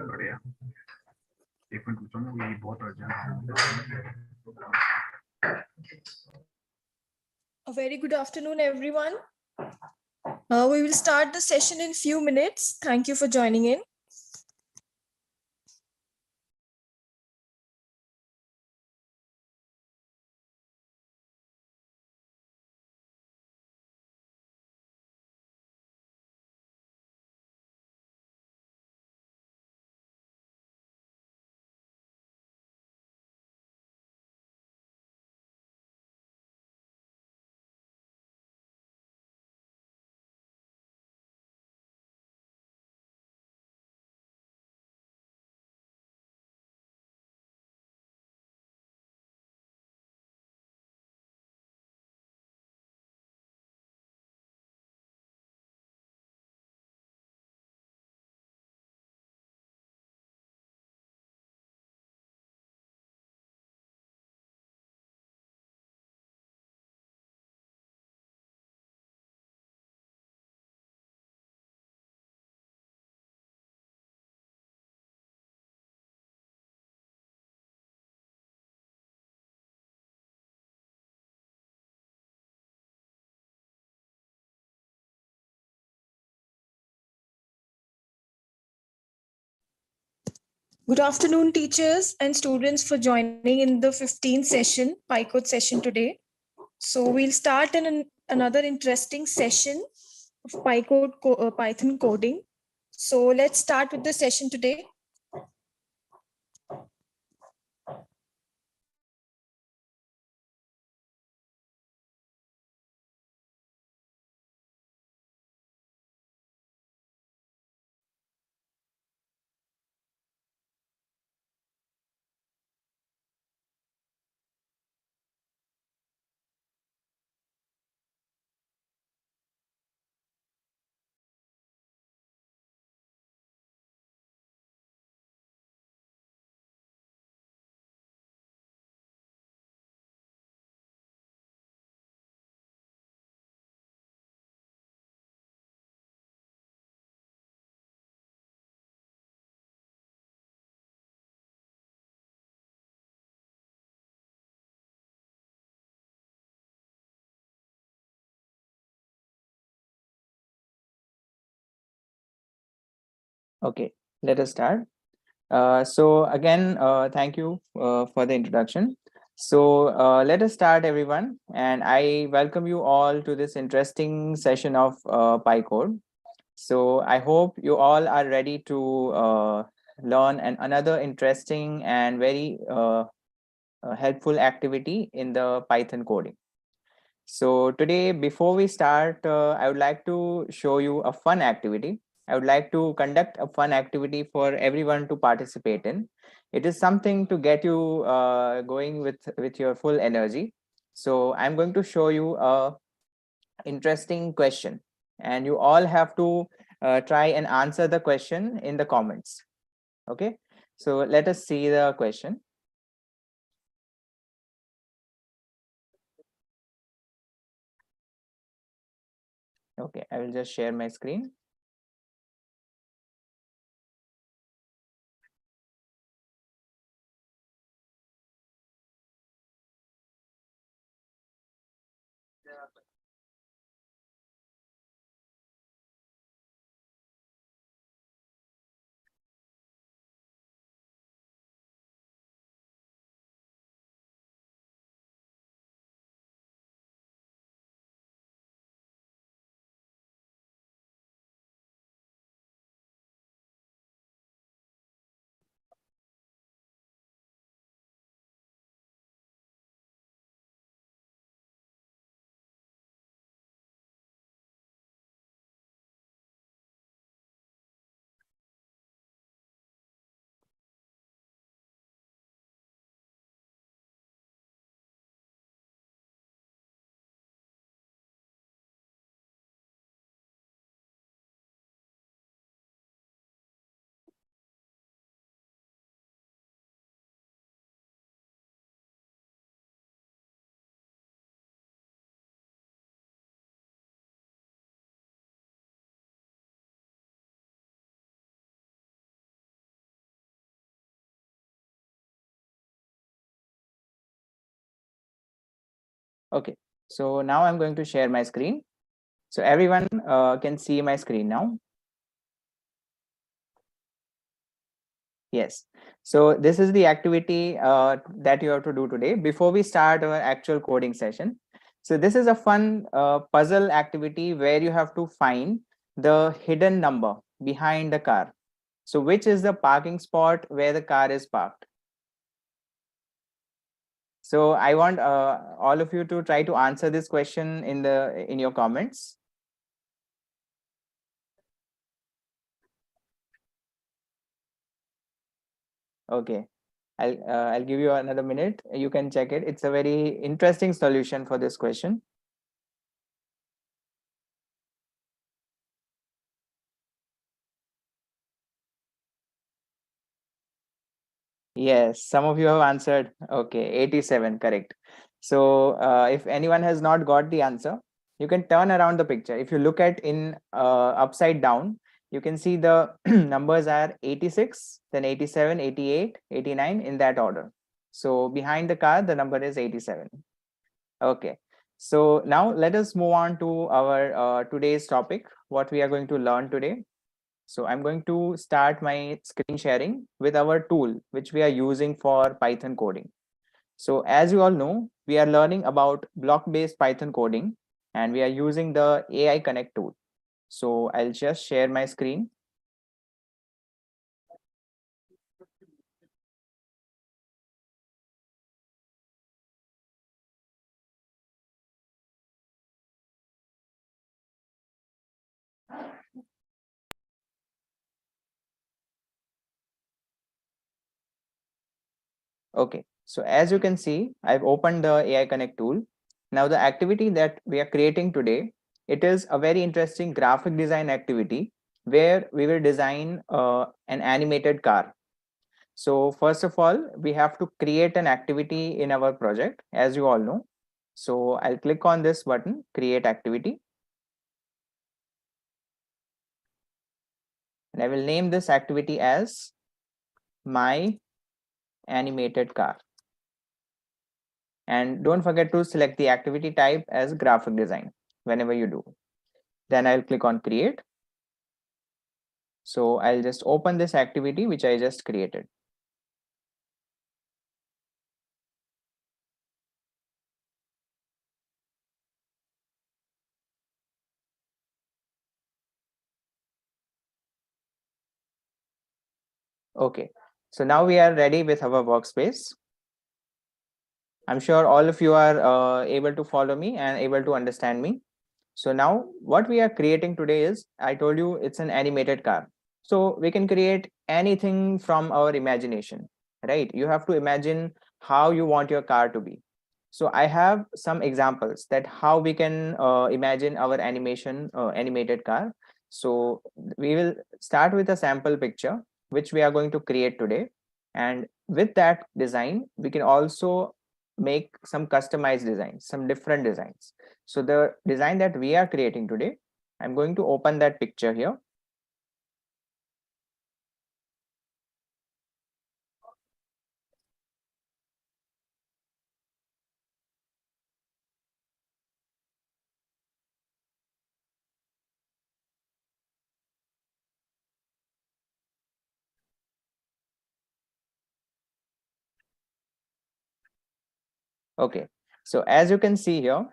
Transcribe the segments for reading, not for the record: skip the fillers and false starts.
बढ़िया। एक मिनट पूछो ना, ये बहुत urgent A very good afternoon, everyone. We will start the session in few minutes. Thank you for joining in. Good afternoon, teachers and students, for joining in the 15th session, PyCode session today. So we'll start another interesting session of Python coding. So let's start with the session today. Okay, let us start. Thank you for the introduction. Let us start, everyone. And I welcome you all to this interesting session of PyCode. So I hope you all are ready to learn another interesting and very helpful activity in the Python coding. So today, before we start, I would like to show you a fun activity. I would like to conduct a fun activity for everyone to participate in. It is something to get you going with your full energy. So I'm going to show you a interesting question, and you all have to try and answer the question in the comments. Okay, so let us see the question. Okay, I will just share my screen. Okay, so now I'm going to share my screen. So everyone can see my screen now. Yes. So this is the activity that you have to do today before we start our actual coding session. So this is a fun puzzle activity where you have to find the hidden number behind the car. So which is the parking spot where the car is parked? So I want all of you to try to answer this question in your comments. Okay, I'll give you another minute. You can check it. It's a very interesting solution for this question. Yes, some of you have answered. Okay, 87, correct. So if anyone has not got the answer, you can turn around the picture. If you look at in upside down, you can see the numbers are 86, then 87, 88, 89 in that order. So behind the car, the number is 87. Okay. So now let us move on to our today's topic, what we are going to learn today. So I'm going to start my screen sharing with our tool, which we are using for Python coding. So as you all know, we are learning about block-based Python coding, and we are using the AI Connect tool. So I'll just share my screen. Okay, so as you can see, I've opened the AI Connect tool. Now the activity that we are creating today, it is a very interesting graphic design activity where we will design an animated car. So first of all, we have to create an activity in our project, as you all know. So I'll click on this button, create activity. And I will name this activity as my animated car. And don't forget to select the activity type as graphic design whenever you do. Then I'll click on create. So I'll just open this activity which I just created. Okay, so now we are ready with our workspace. I'm sure all of you are able to follow me and able to understand me. So now what we are creating today is, I told you it's an animated car. So we can create anything from our imagination, right? You have to imagine how you want your car to be. So I have some examples that how we can imagine our animated car. So we will start with a sample picture, which we are going to create today. And with that design, we can also make some customized designs, some different designs. So the design that we are creating today, I'm going to open that picture here. Okay, so as you can see here,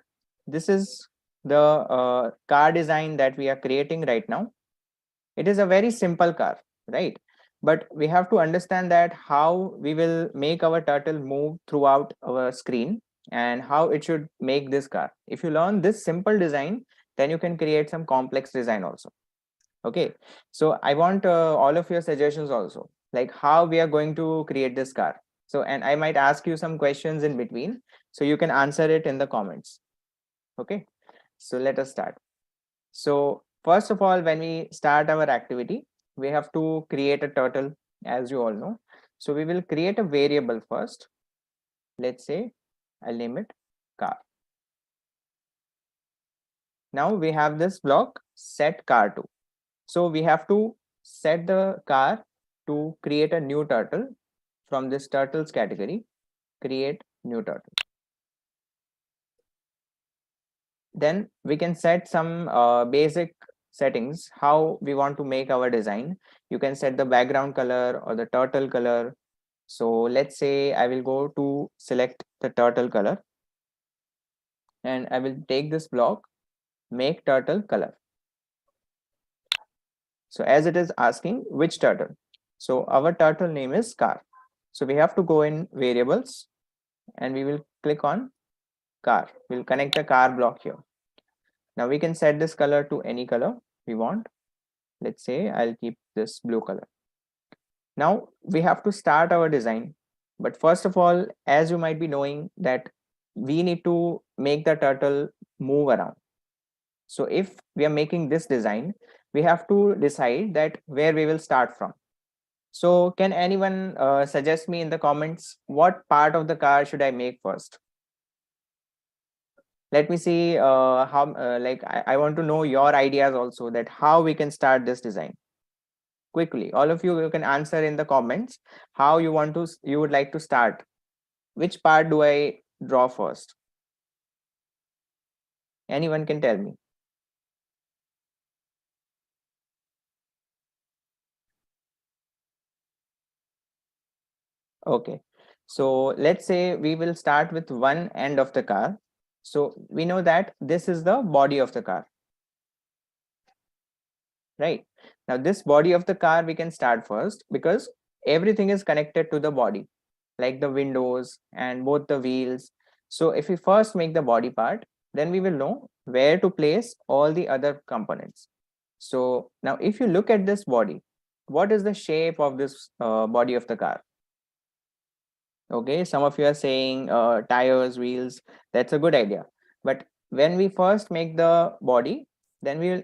this is the car design that we are creating right now. It is a very simple car, right? But we have to understand that how we will make our turtle move throughout our screen and how it should make this car. If you learn this simple design, then you can create some complex design also. Okay, so I want all of your suggestions also, like how we are going to create this car. So, and I might ask you some questions in between, so you can answer it in the comments. Okay, so let us start. So first of all, when we start our activity, we have to create a turtle, as you all know. So we will create a variable first. Let's say I'll name it car. Now we have this block set car to. So we have to set the car to create a new turtle from this turtles category, create new turtle. then we can set some basic settings how we want to make our design. You can set the background color or the turtle color. So let's say I will go to select the turtle color, and I will take this block, make turtle color. So as it is asking which turtle, so our turtle name is car. So we have to go in variables and we will click on car. We'll connect the car block here. Now we can set this color to any color we want. Let's say I'll keep this blue color. Now we have to start our design. But first of all, as you might be knowing, that we need to make the turtle move around. So if we are making this design, we have to decide that where we will start from. So can anyone suggest me in the comments what part of the car should I make first? Let me see how I want to know your ideas also, that how we can start this design. Quickly, all of you can answer in the comments how you would like to start. Which part do I draw first? Anyone can tell me. Okay, so let's say we will start with one end of the car. So we know that this is the body of the car, right? Now this body of the car we can start first because everything is connected to the body, like the windows and both the wheels. So if we first make the body part, then we will know where to place all the other components. So now if you look at this body, what is the shape of this body of the car? Okay, some of you are saying tires, wheels. That's a good idea. But when we first make the body, then we will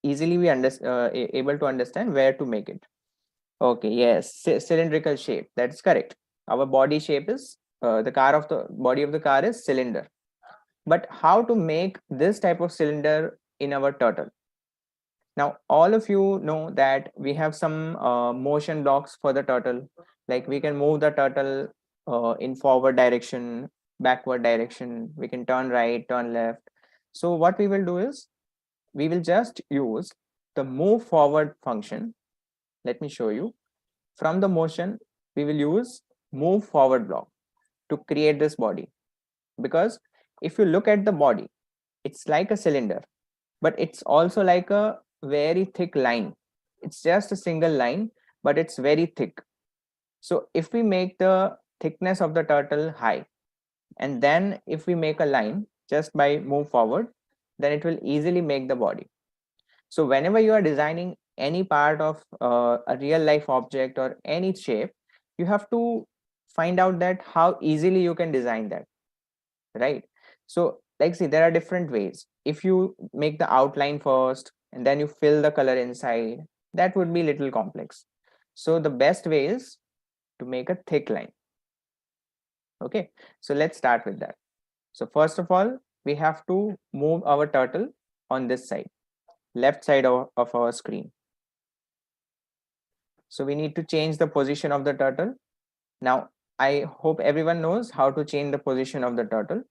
easily be able to understand where to make it. Okay, yes, cylindrical shape. That's correct. Our body shape is the body of the car is cylinder. But how to make this type of cylinder in our turtle? Now, all of you know that we have some motion blocks for the turtle. Like we can move the turtle in forward direction, backward direction. We can turn right, turn left. So what we will do is we will just use the move forward function. Let me show you. From the motion, we will use move forward block to create this body. Because if you look at the body, it's like a cylinder, but it's also like a very thick line. It's just a single line, but it's very thick. So if we make the thickness of the turtle high, and then if we make a line just by move forward, then it will easily make the body. So whenever you are designing any part of a real life object or any shape, you have to find out that how easily you can design that, right? So like, see, there are different ways. If you make the outline first and then you fill the color inside, that would be little complex. So the best way is to make a thick line. Okay, so let's start with that. So first of all, we have to move our turtle on this side, left side of our screen. So we need to change the position of the turtle. Now, I hope everyone knows how to change the position of the turtle.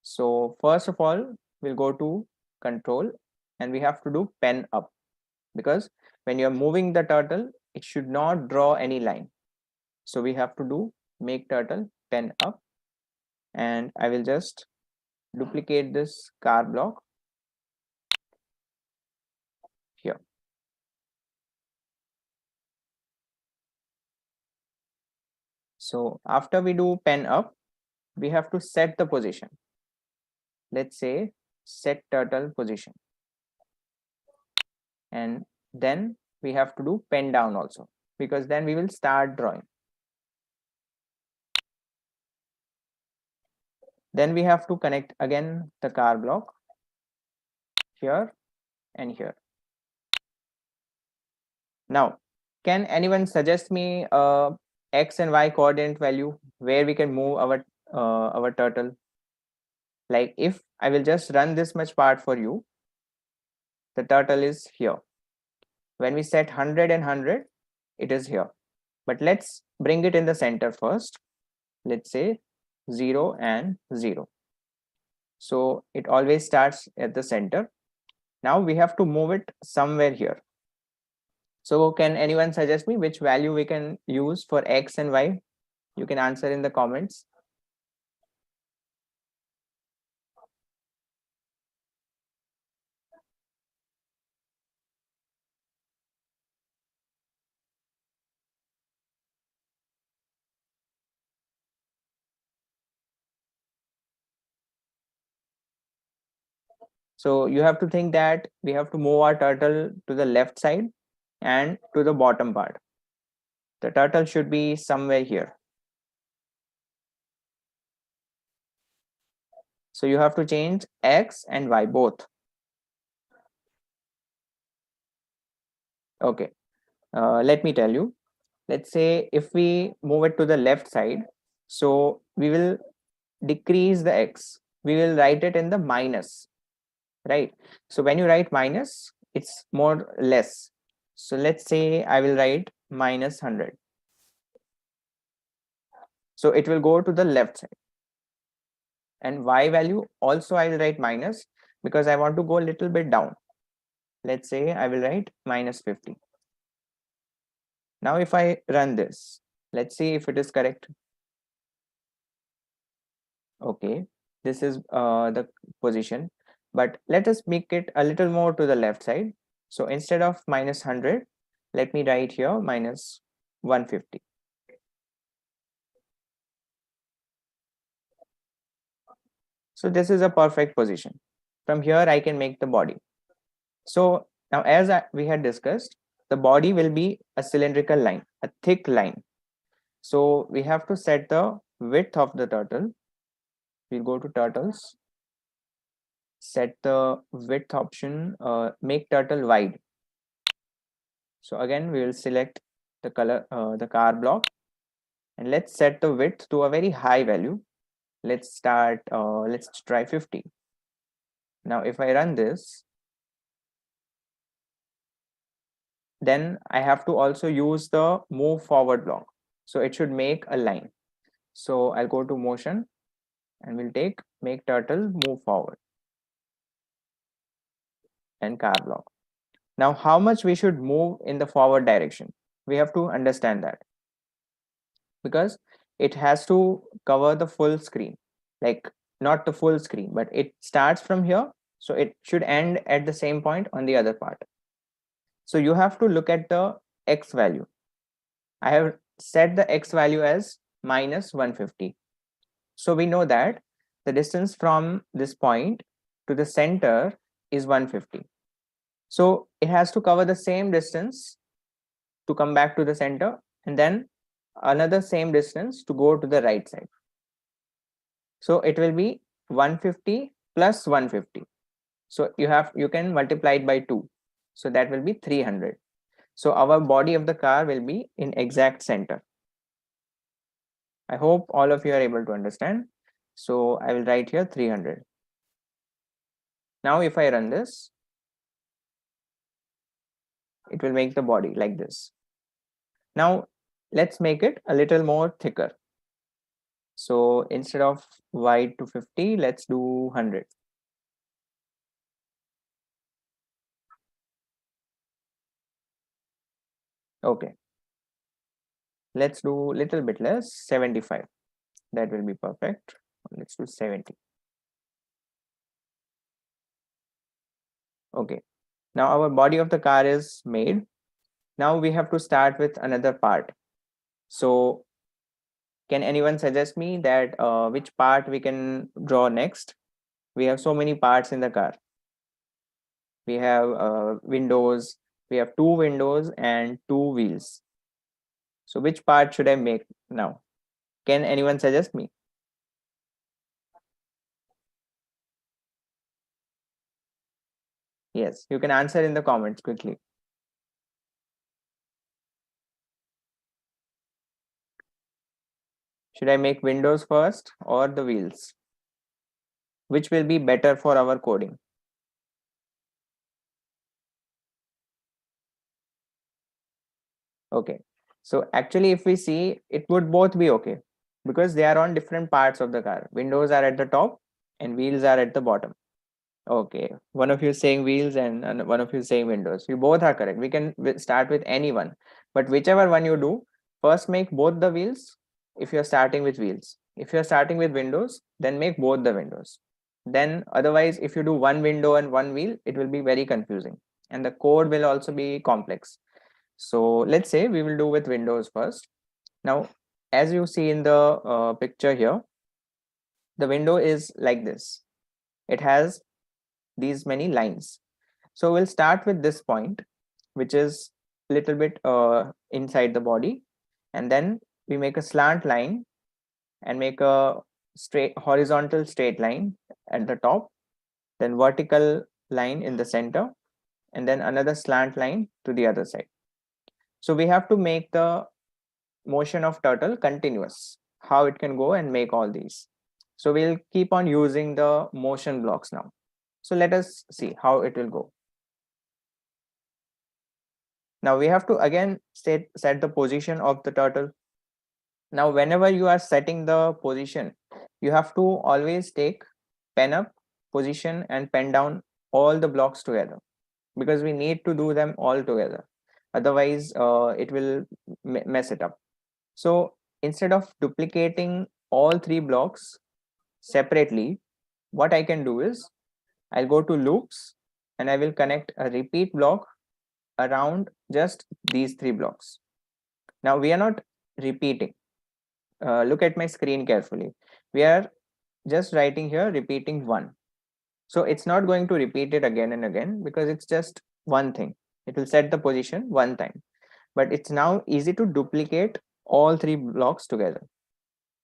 So first of all, we'll go to control and we have to do pen up, because when you're moving the turtle, it should not draw any line. So we have to do make turtle pen up, and I will just duplicate this car block here. So after we do pen up, we have to set the position. Let's say set turtle position. And then we have to do pen down also, because then we will start drawing. Then we have to connect again the car block here and here. Now, can anyone suggest me a X and Y coordinate value where we can move our turtle? Like if I will just run this much part for you, the turtle is here. When we set 100 and 100, it is here. But let's bring it in the center first. Let's say 0 and 0. So it always starts at the center. Now we have to move it somewhere here. So can anyone suggest me which value we can use for X and Y? You can answer in the comments. So you have to think that we have to move our turtle to the left side and to the bottom part. The turtle should be somewhere here. So you have to change X and Y both. Okay, let me tell you. Let's say if we move it to the left side, so we will decrease the X. We will write it in the minus, right? So when you write minus, it's more less. So let's say I will write minus 100. So it will go to the left side. And Y value also I will write minus because I want to go a little bit down. Let's say I will write minus 50. Now if I run this, let's see if it is correct. Okay, this is the position, but let us make it a little more to the left side. So instead of minus 100, let me write here minus 150. So this is a perfect position. From here, I can make the body. So now as we had discussed, the body will be a cylindrical line, a thick line. So we have to set the width of the turtle. We'll go to turtles, set the width option, make turtle wide. So again, we will select the color, the car block, and let's set the width to a very high value. Let's start, let's try 50. Now, if I run this, then I have to also use the move forward block. So it should make a line. So I'll go to motion and we'll take make turtle move forward and car block. Now, how much we should move in the forward direction? We have to understand that because it has to cover the full screen, like not the full screen, but it starts from here. So it should end at the same point on the other part. So you have to look at the X value. I have set the X value as minus 150. So we know that the distance from this point to the center is 150. So it has to cover the same distance to come back to the center and then another same distance to go to the right side. So it will be 150 plus 150. So you can multiply it by 2. So that will be 300. So our body of the car will be in exact center. I hope all of you are able to understand. So I will write here 300. Now if I run this, it will make the body like this. Now let's make it a little more thicker. So instead of wide to 50, let's do 100. Okay. Let's do a little bit less, 75. That will be perfect. Let's do 70. Okay. Now our body of the car is made. Now we have to start with another part. So can anyone suggest me that which part we can draw next? We have so many parts in the car. We have windows, we have 2 windows and 2 wheels. So which part should I make now? Can anyone suggest me? Yes, you can answer in the comments quickly. Should I make windows first or the wheels? Which will be better for our coding? Okay, so actually if we see, it would both be okay because they are on different parts of the car. Windows are at the top and wheels are at the bottom. Okay, one of you is saying wheels and one of you is saying windows. You both are correct. We can start with any one, but whichever one you do, first make both the wheels if you're starting with wheels. If you're starting with windows, then make both the windows. Then otherwise, if you do one window and one wheel, it will be very confusing and the code will also be complex. So let's say we will do with windows first. Now, as you see in the picture here, the window is like this. It has these many lines. So we'll start with this point, which is a little bit inside the body. And then we make a slant line and make a straight horizontal straight line at the top, then vertical line in the center, and then another slant line to the other side. So we have to make the motion of turtle continuous, how it can go and make all these. So we'll keep on using the motion blocks now. So let us see how it will go. Now we have to again set the position of the turtle. Now whenever you are setting the position, you have to always take pen up, position and pen down all the blocks together, because we need to do them all together. Otherwise it will mess it up. So instead of duplicating all three blocks separately, what I can do is I'll go to loops and I will connect a repeat block around just these three blocks. Now we are not repeating. Look at my screen carefully. We are just writing here repeating one. So it's not going to repeat it again and again because it's just one thing. It will set the position one time. But it's now easy to duplicate all three blocks together.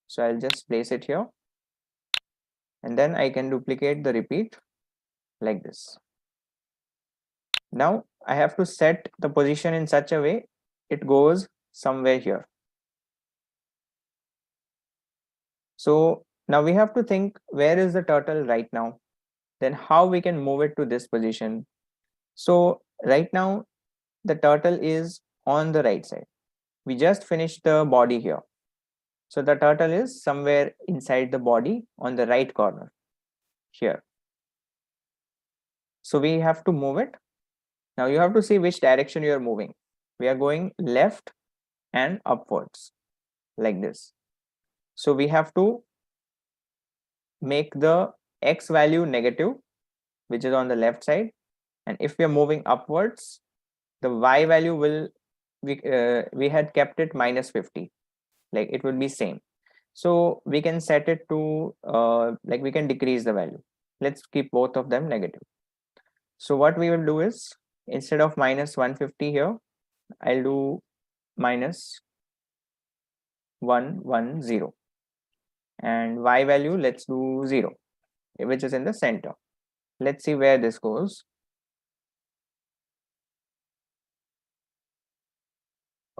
So I'll just place it here. And then I can duplicate the repeat like this. Now I have to set the position in such a way it goes somewhere here. So now we have to think, where is the turtle right now? Then how we can move it to this position. So right now the turtle is on the right side. We just finished the body here. So the turtle is somewhere inside the body on the right corner here. So we have to move it. Now you have to see which direction you are moving. We are going left and upwards like this. So we have to make the x value negative, which is on the left side. And if we are moving upwards, the y value will, we had kept it minus 50, like it will be same. So we can set it to like we can decrease the value. Let's keep both of them negative. So what we will do is, instead of minus 150 here, I'll do minus 110, and y value let's do 0, which is in the center. Let's see where this goes.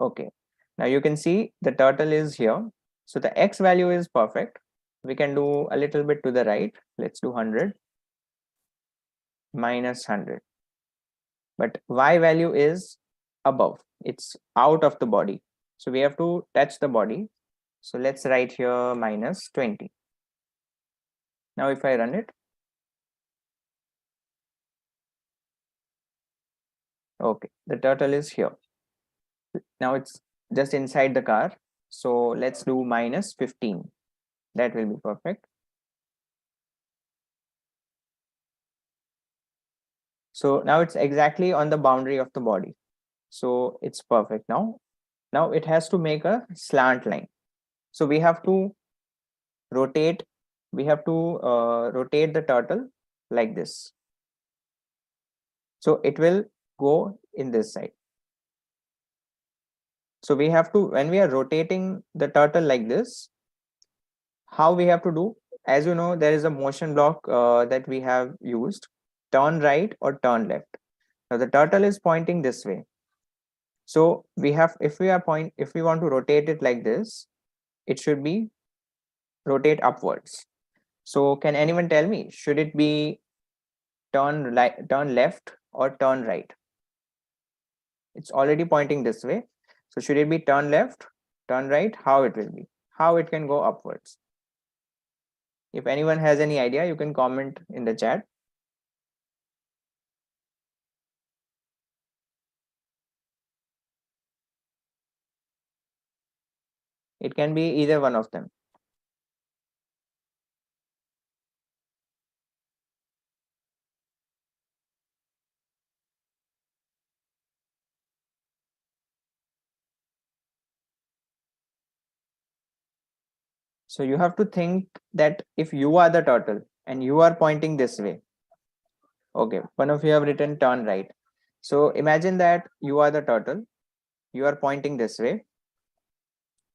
Okay, now you can see the turtle is here. So the x value is perfect. We can do a little bit to the right. Let's do 100 minus 100. But y value is above. It's out of the body. So we have to touch the body. So let's write here minus 20. Now if I run it, okay, the turtle is here. Now it's just inside the car. So let's do minus 15. That will be perfect. So now it's exactly on the boundary of the body. So it's perfect now. Now it has to make a slant line. So we have to rotate. We have to rotate the turtle like this. So it will go in this side. So we have to, when we are rotating the turtle like this, how we have to do, as you know, there is a motion block that we have used, turn right or turn left. Now the turtle is pointing this way. So we have, if we want to rotate it like this, it should be rotate upwards. So can anyone tell me, should it be turn left or turn right? It's already pointing this way. So should it be turn left, turn right? How it will be? How it can go upwards? If anyone has any idea, you can comment in the chat. It can be either one of them. So you have to think that if you are the turtle and you are pointing this way, okay, one of you have written turn right. So imagine that you are the turtle, you are pointing this way.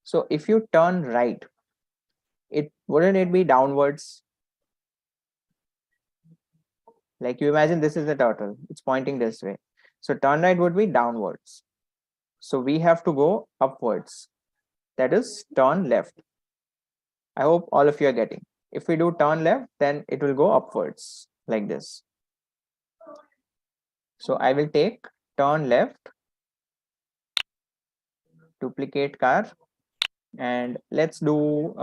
So if you turn right, it wouldn't it be downwards? Like you imagine this is the turtle, it's pointing this way. So turn right would be downwards. So we have to go upwards. That is turn left. I hope all of you are getting. If we do turn left, then it will go upwards like this. So I will take turn left, duplicate car, and let's do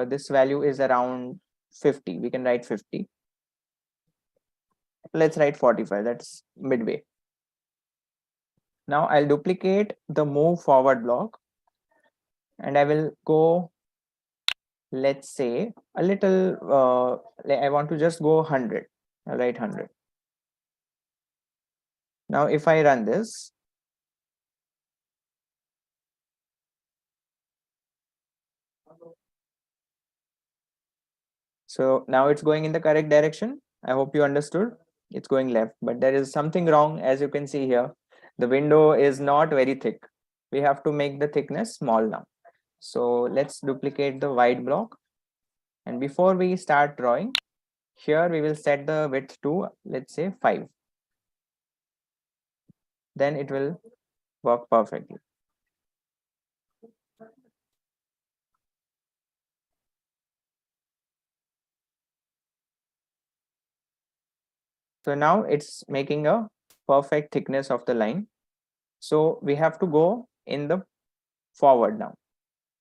this value is around 50. We can write 50. Let's write 45. That's midway. Now I'll duplicate the move forward block and I will go, let's say a little, I want to just go 100. I'll write 100. Now if I run this, so now it's going in the correct direction. I hope you understood. It's going left, but there is something wrong. As you can see here, the window is not very thick. We have to make the thickness small now. So let's duplicate the white block. And before we start drawing, here we will set the width to, let's say 5. Then it will work perfectly. So now it's making a perfect thickness of the line. So we have to go in the forward now.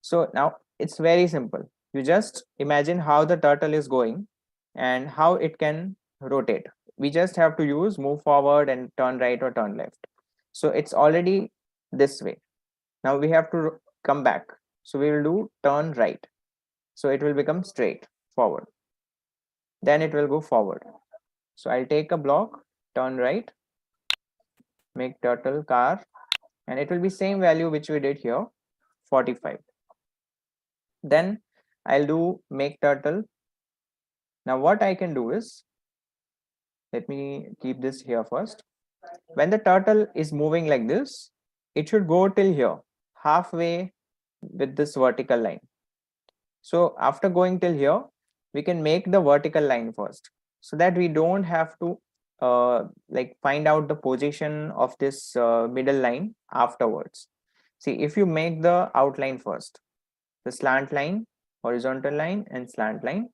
So now it's very simple. You just imagine how the turtle is going and how it can rotate. We just have to use move forward and turn right or turn left. So it's already this way. Now we have to come back. So we will do turn right. So it will become straight forward. Then it will go forward. So I'll take a block, turn right, make turtle car, and it will be same value which we did here, 45. Then I'll do make turtle. Now what I can do is, let me keep this here first. When the turtle is moving like this, it should go till here, halfway with this vertical line. So after going till here, we can make the vertical line first so that we don't have to like find out the position of this middle line afterwards. See, if you make the outline first, the slant line, horizontal line and slant line,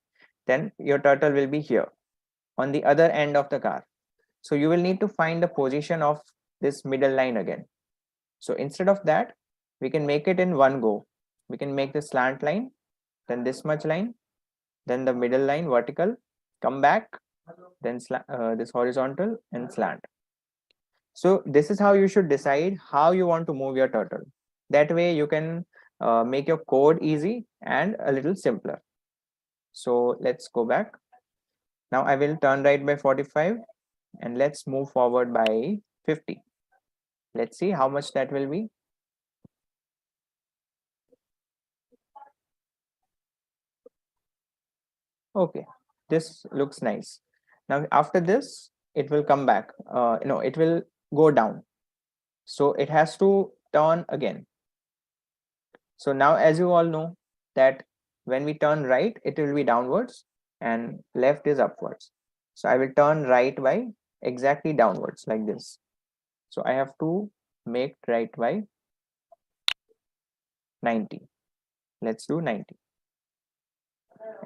then your turtle will be here on the other end of the car. So you will need to find the position of this middle line again. So instead of that, we can make it in one go. We can make the slant line, then this much line, then the middle line vertical, come back, then this horizontal and slant. So this is how you should decide how you want to move your turtle. That way you can make your code easy and a little simpler. So let's go back. Now I will turn right by 45 and let's move forward by 50. Let's see how much that will be. Okay, this looks nice. Now after this, it will come back. It will go down. So it has to turn again. So now as you all know that when we turn right, it will be downwards and left is upwards. So I will turn right by exactly downwards like this. So I have to make right by 90. Let's do 90.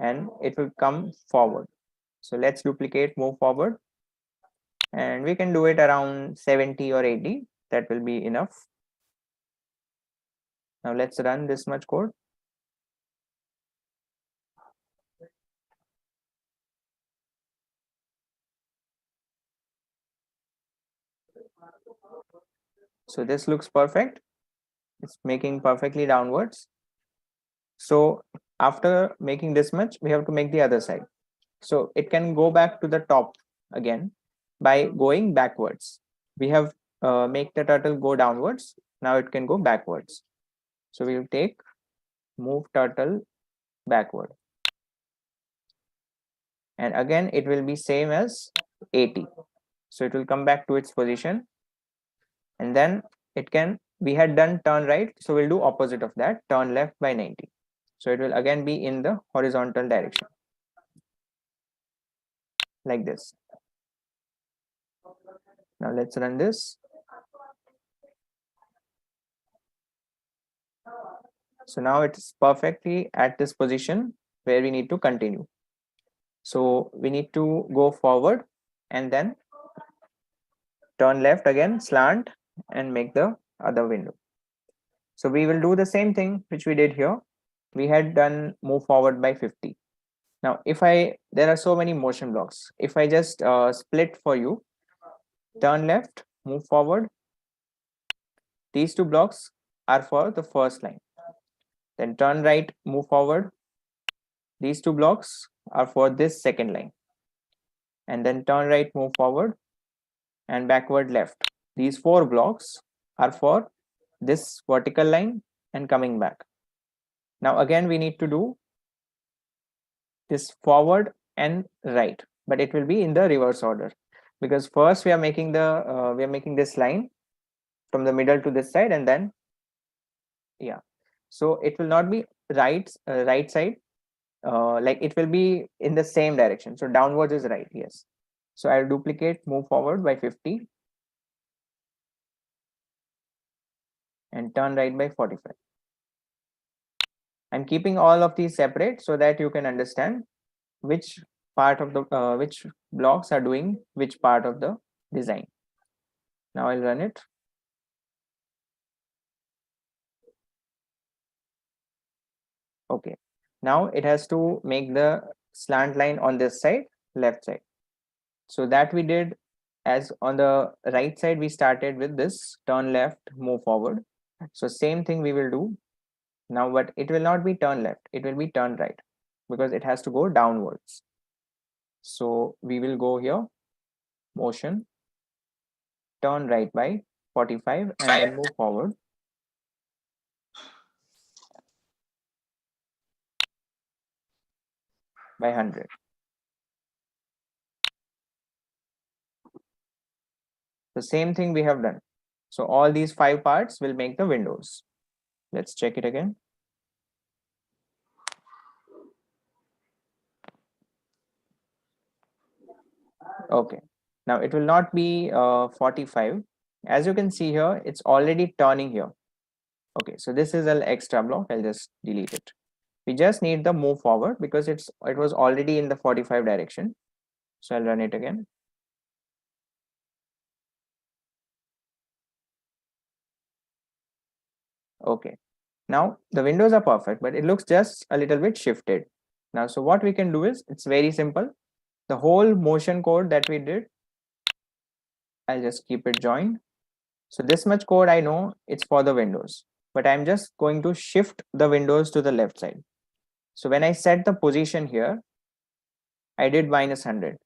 And it will come forward. So let's duplicate, move forward. And we can do it around 70 or 80. That will be enough. Now let's run this much code. So this looks perfect. It's making perfectly downwards. So after making this much, we have to make the other side. So it can go back to the top again by going backwards. We have make the turtle go downwards. Now it can go backwards. So we will take move turtle backward. And again, it will be same as 80. So it will come back to its position. And then it can, we had done turn right. So we'll do opposite of that, turn left by 90. So it will again be in the horizontal direction. Like this. Now let's run this. So now it's perfectly at this position where we need to continue. So we need to go forward and then turn left again, slant, and make the other window. So we will do the same thing which we did here. We had done move forward by 50. Now, there are so many motion blocks. If I just split for you, turn left, move forward. These two blocks are for the first line. Then turn right, move forward. These two blocks are for this second line. And then turn right, move forward, and backward left. These four blocks are for this vertical line and coming back. Now again, we need to do this forward and right, but it will be in the reverse order, because first we are making this line from the middle to this side, and then so it will not be right side, like it will be in the same direction. So downwards is right, yes. So I'll duplicate move forward by 50 and turn right by 45. I'm keeping all of these separate so that you can understand which part of the which blocks are doing which part of the design. Now I'll run it. Okay, now it has to make the slant line on this side, left side. So that we did, as on the right side we started with this turn left, move forward. So same thing we will do now, but it will not be turn left, it will be turn right, because it has to go downwards. So we will go here, motion, turn right by 45, and then move forward by 100. The same thing we have done. So all these 5 parts will make the windows. Let's check it again. Okay, now it will not be 45. As you can see here, it's already turning here. Okay, so this is an extra block. I'll just delete it. We just need the move forward because it was already in the 45 direction. So I'll run it again. Okay, now the windows are perfect, but it looks just a little bit shifted. Now, so what we can do is, it's very simple. The whole motion code that we did, I'll just keep it joined. So this much code I know it's for the windows, but I'm just going to shift the windows to the left side. So when I set the position here, I did -100.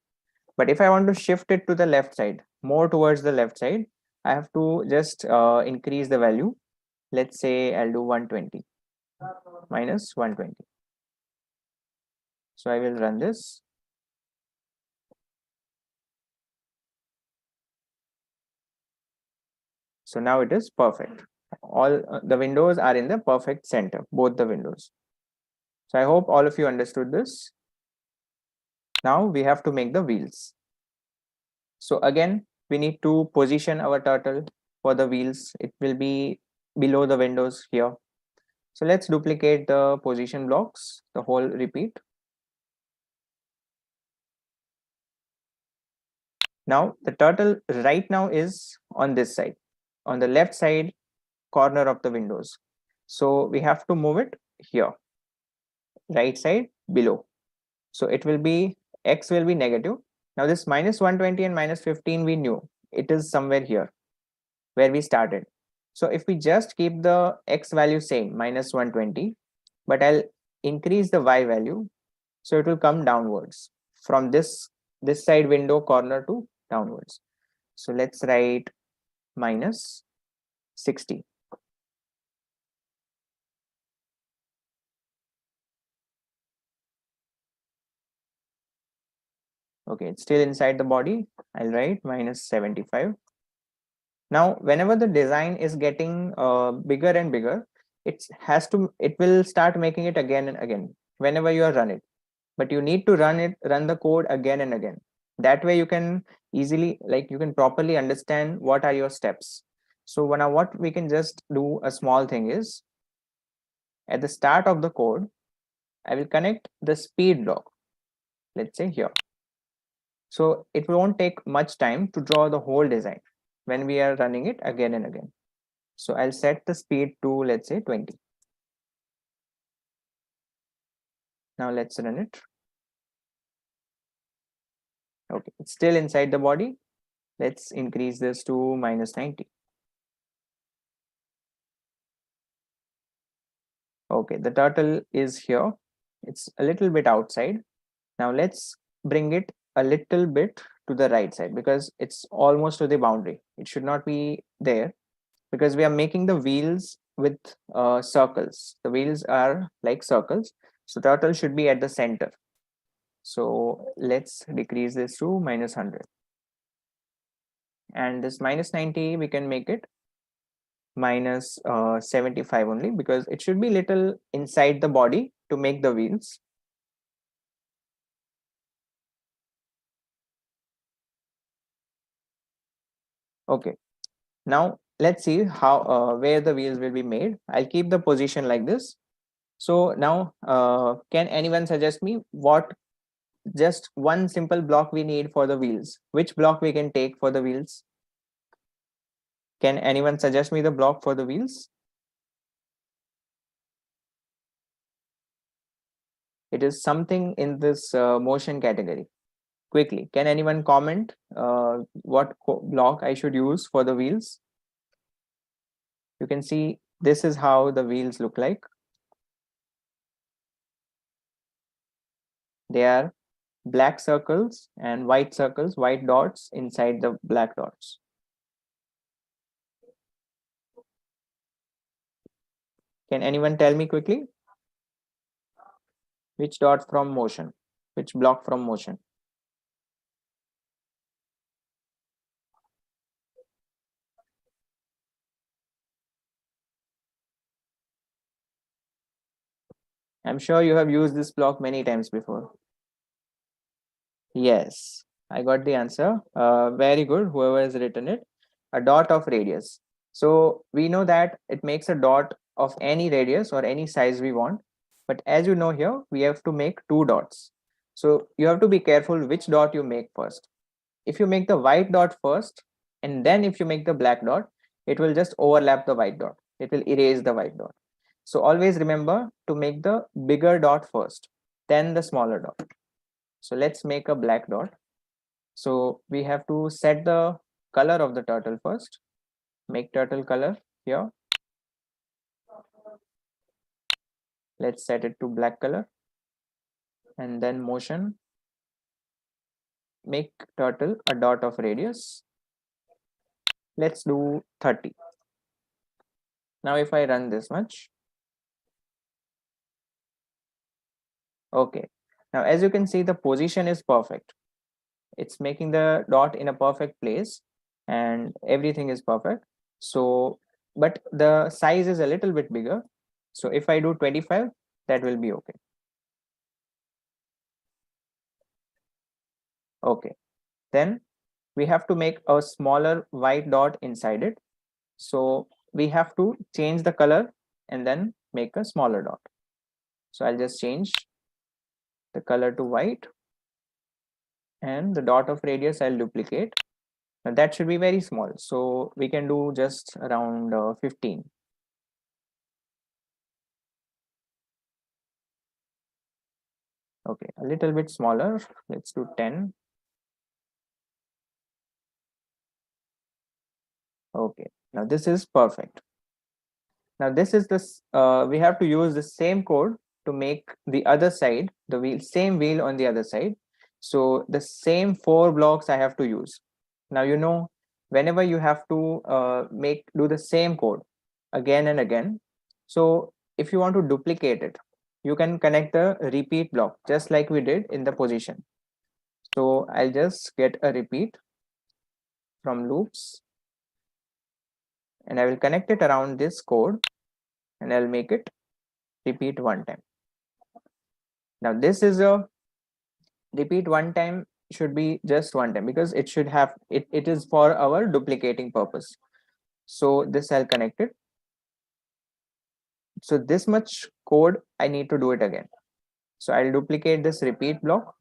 But if I want to shift it to the left side, more towards the left side, I have to just increase the value. Let's say I'll do 120 minus 120. So I will run this. So now it is perfect. All the windows are in the perfect center, both the windows. So I hope all of you understood this. Now we have to make the wheels. So again, we need to position our turtle for the wheels. It will be below the windows here. So let's duplicate the position blocks, the whole repeat. Now the turtle right now is on this side, on the left side corner of the windows. So we have to move it here, right side below. So it will be, X will be negative. Now this -120 and -15 we knew. it is somewhere here where we started. So if we just keep the x value same, minus 120, but I'll increase the y value, so it will come downwards from this side window corner to downwards. So let's write minus 60. Okay, it's still inside the body. I'll write minus 75. Now, whenever the design is getting bigger and bigger, it will start making it again and again whenever you are run it. But you need to run the code again and again. That way you can easily, like, you can properly understand what are your steps. So now what we can just do a small thing is, at the start of the code, I will connect the speed block, let's say here. So it won't take much time to draw the whole design when we are running it again and again. So I'll set the speed to, let's say, 20. Now let's run it. Okay, it's still inside the body. Let's increase this to minus 90. Okay, the turtle is here. It's a little bit outside. Now let's bring it a little bit to the right side because it's almost to the boundary. It should not be there because we are making the wheels with circles. The wheels are like circles. So turtle should be at the center. So let's decrease this to minus 100. And this minus 90, we can make it minus 75 only because it should be little inside the body to make the wheels. Okay, now let's see how where the wheels will be made. I'll keep the position like this. So now can anyone suggest me what just one simple block we need for the wheels? Which block we can take for the wheels? Can anyone suggest me the block for the wheels? It is something in this motion category. Quickly, can anyone comment what block I should use for the wheels? You can see this is how the wheels look like. They are black circles and white circles, white dots inside the black dots. Can anyone tell me quickly? Which dot from motion? Which block from motion? I'm sure you have used this block many times before. Yes, I got the answer. Very good, whoever has written it. A dot of radius. So we know that it makes a dot of any radius or any size we want. But as you know here, we have to make two dots. So you have to be careful which dot you make first. If you make the white dot first, and then if you make the black dot, it will just overlap the white dot. It will erase the white dot. So always remember to make the bigger dot first, then the smaller dot. So let's make a black dot. So we have to set the color of the turtle first. Make turtle color here. Let's set it to black color. And then motion. Make turtle a dot of radius. Let's do 30. Now if I run this much. Okay. Now as you can see, the position is perfect. It's making the dot in a perfect place and everything is perfect. So, but the size is a little bit bigger. So if I do 25, that will be okay. Okay, then we have to make a smaller white dot inside it. So we have to change the color and then make a smaller dot. So I'll just change the color to white and the dot of radius I'll duplicate. Now that should be very small. So we can do just around 15. Okay, a little bit smaller. Let's do 10. Okay, now this is perfect. Now this is this, we have to use the same code to make the other side, the wheel, same wheel on the other side. So the same 4 blocks I have to use. Now, whenever you have to do the same code again and again. So if you want to duplicate it, you can connect the repeat block just like we did in the position. So I'll just get a repeat from loops and I will connect it around this code and I'll make it repeat one time. Now this is a repeat one time, should be just one time because it should have it is for our duplicating purpose. So this I'll connect it. So this much code I need to do it again. So I'll duplicate this repeat block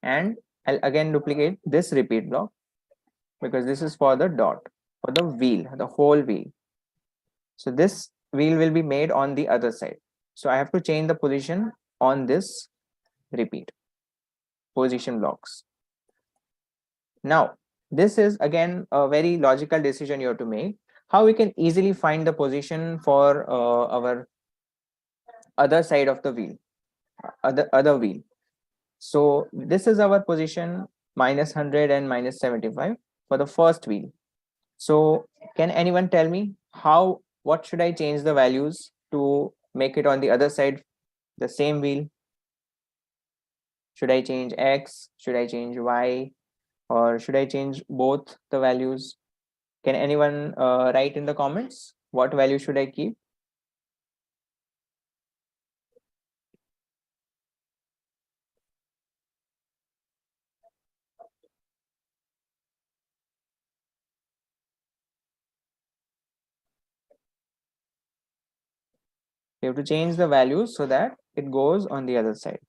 and I'll again duplicate this repeat block because this is for the dot, for the wheel, the whole wheel. So this wheel will be made on the other side. So I have to change the position on this repeat position blocks. Now, this is again a very logical decision you have to make. How we can easily find the position for our other side of the wheel, other wheel. So this is our position -100 and -75 for the first wheel. So can anyone tell me what should I change the values to make it on the other side, the same wheel? Should I change X? Should I change Y? Or should I change both the values? Can anyone write in the comments what value should I keep? You have to change the values so that it goes on the other side.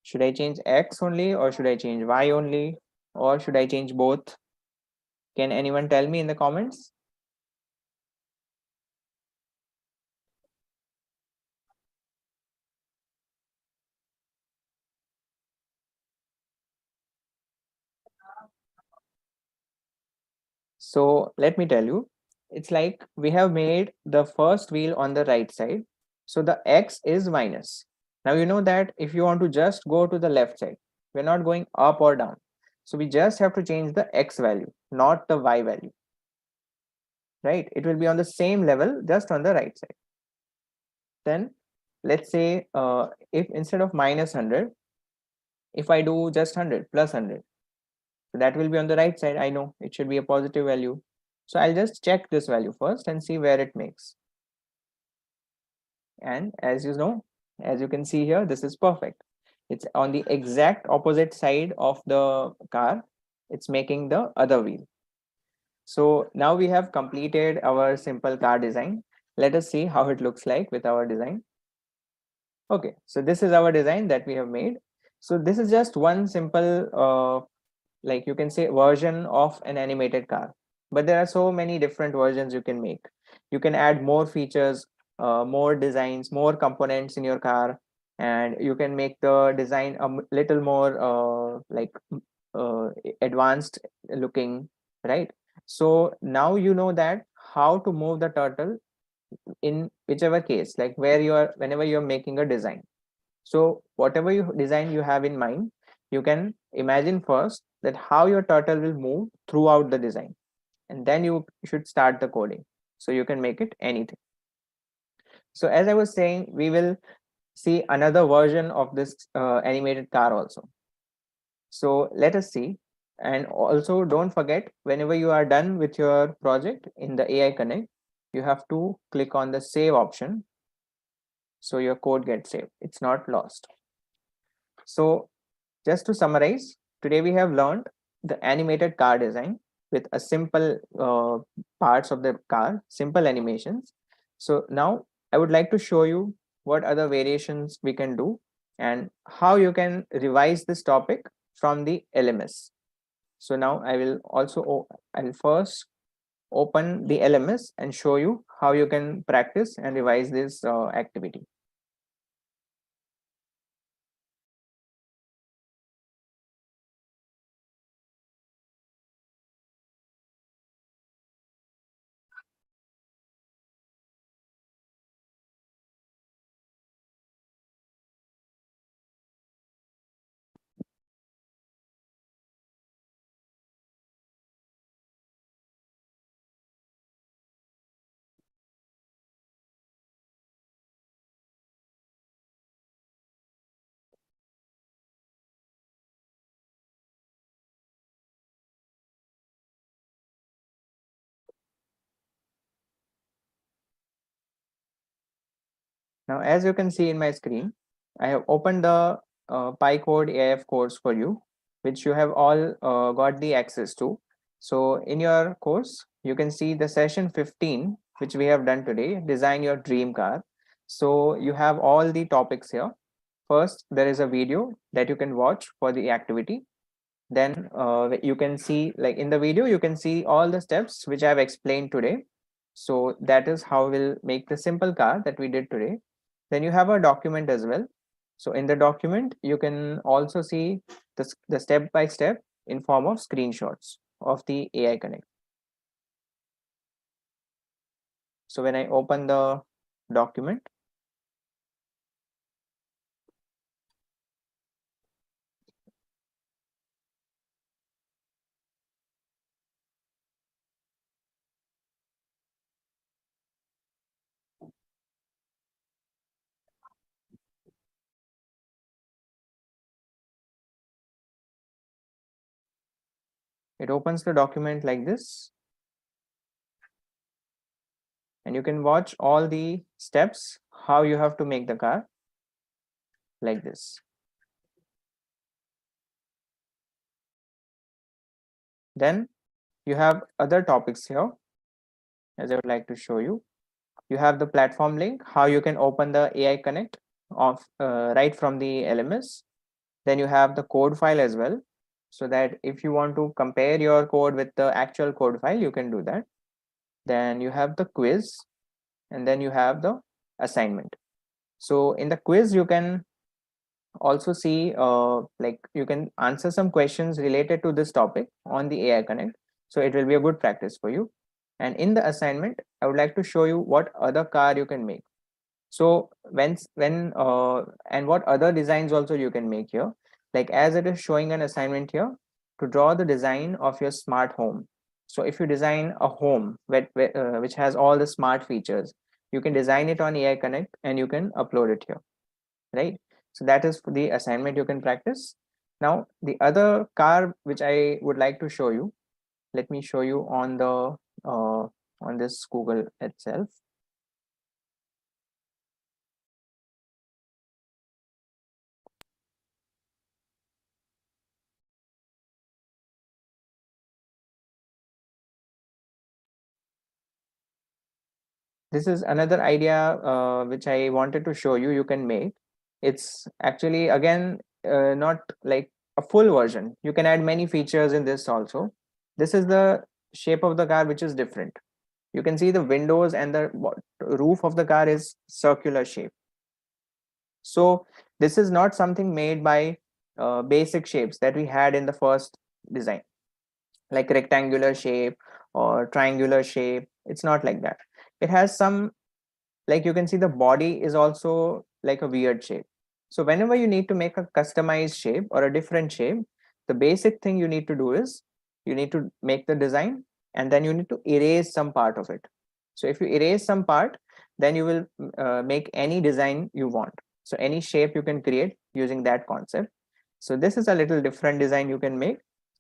Should I change X only or should I change Y only or should I change both? Can anyone tell me in the comments? So let me tell you, it's like we have made the first wheel on the right side. So the X is minus. Now you know that if you want to just go to the left side, we're not going up or down. So we just have to change the X value, not the Y value. Right? It will be on the same level, just on the right side. Then let's say if instead of -100, if I do just 100 plus 100, so that will be on the right side. I know it should be a positive value. So I'll just check this value first and see where it makes. And as you can see here, this is perfect. It's on the exact opposite side of the car. It's making the other wheel. So now we have completed our simple car design. Let us see how it looks like with our design. Okay, so this is our design that we have made. So this is just one simple, like you can say, version of an animated car. But there are so many different versions you can make. You can add more features, more designs, more components in your car, and you can make the design a little more advanced looking, right? So now you know that how to move the turtle in whichever case, like whenever you're making a design. So whatever you design you have in mind, you can imagine first that how your turtle will move throughout the design, and then you should start the coding. So you can make it anything. So as I was saying, we will see another version of this animated car also. So let us see. And also don't forget, whenever you are done with your project in the AI Connect, you have to click on the save option. So your code gets saved. It's not lost. So just to summarize, today we have learned the animated car design with a simple parts of the car, simple animations. So now I would like to show you what other variations we can do and how you can revise this topic from the LMS. So now I'll first open the LMS and show you how you can practice and revise this activity. Now, as you can see in my screen, I have opened the PyCode AIF course for you, which you have all got the access to. So in your course, you can see the session 15, which we have done today, design your dream car. So you have all the topics here. First, there is a video that you can watch for the activity. Then you can see, like in the video, you can see all the steps which I have explained today. So that is how we'll make the simple car that we did today. Then you have a document as well. So in the document, you can also see the step by step in form of screenshots of the AI Connect. So when I open the document, it opens the document like this. And you can watch all the steps, how you have to make the car like this. Then you have other topics here, as I would like to show you. You have the platform link, how you can open the AI Connect of right from the LMS. Then you have the code file as well, so that if you want to compare your code with the actual code file, you can do that. Then you have the quiz, and then you have the assignment. So in the quiz, you can also see like you can answer some questions related to this topic on the AI Connect. So it will be a good practice for you. And in the assignment, I would like to show you what other car you can make. So when and what other designs also you can make here, like as it is showing an assignment here, to draw the design of your smart home. So if you design a home which has all the smart features, you can design it on AI Connect and you can upload it here, right? So that is the assignment you can practice. Now the other car which I would like to show you, let me show you on the on this Google itself. This is another idea which I wanted to show you. You can make. It's actually again not like a full version. You can add many features in this also. This is the shape of the car which is different. You can see the windows and the roof of the car is circular shape. So this is not something made by basic shapes that we had in the first design, like rectangular shape or triangular shape. It's not like that. It has some, like you can see the body is also like a weird shape. So whenever you need to make a customized shape or a different shape, the basic thing you need to do is you need to make the design and then you need to erase some part of it. So if you erase some part, then you will make any design you want. So any shape you can create using that concept. So this is a little different design you can make.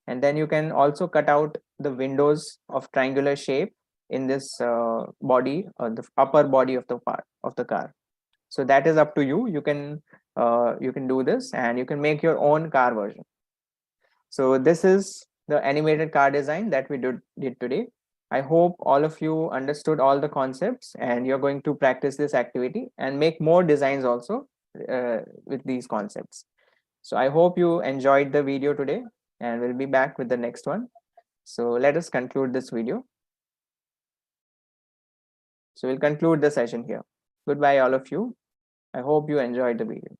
And then you can also cut out the windows of triangular shape in this body or the upper body of the part of the car. So that is up to you. You can do this and you can make your own car version. So this is the animated car design that we did today. I hope all of you understood all the concepts and you're going to practice this activity and make more designs also with these concepts. So I hope you enjoyed the video today and we'll be back with the next one. So let us conclude this video. So we'll conclude the session here. Goodbye, all of you. I hope you enjoyed the video.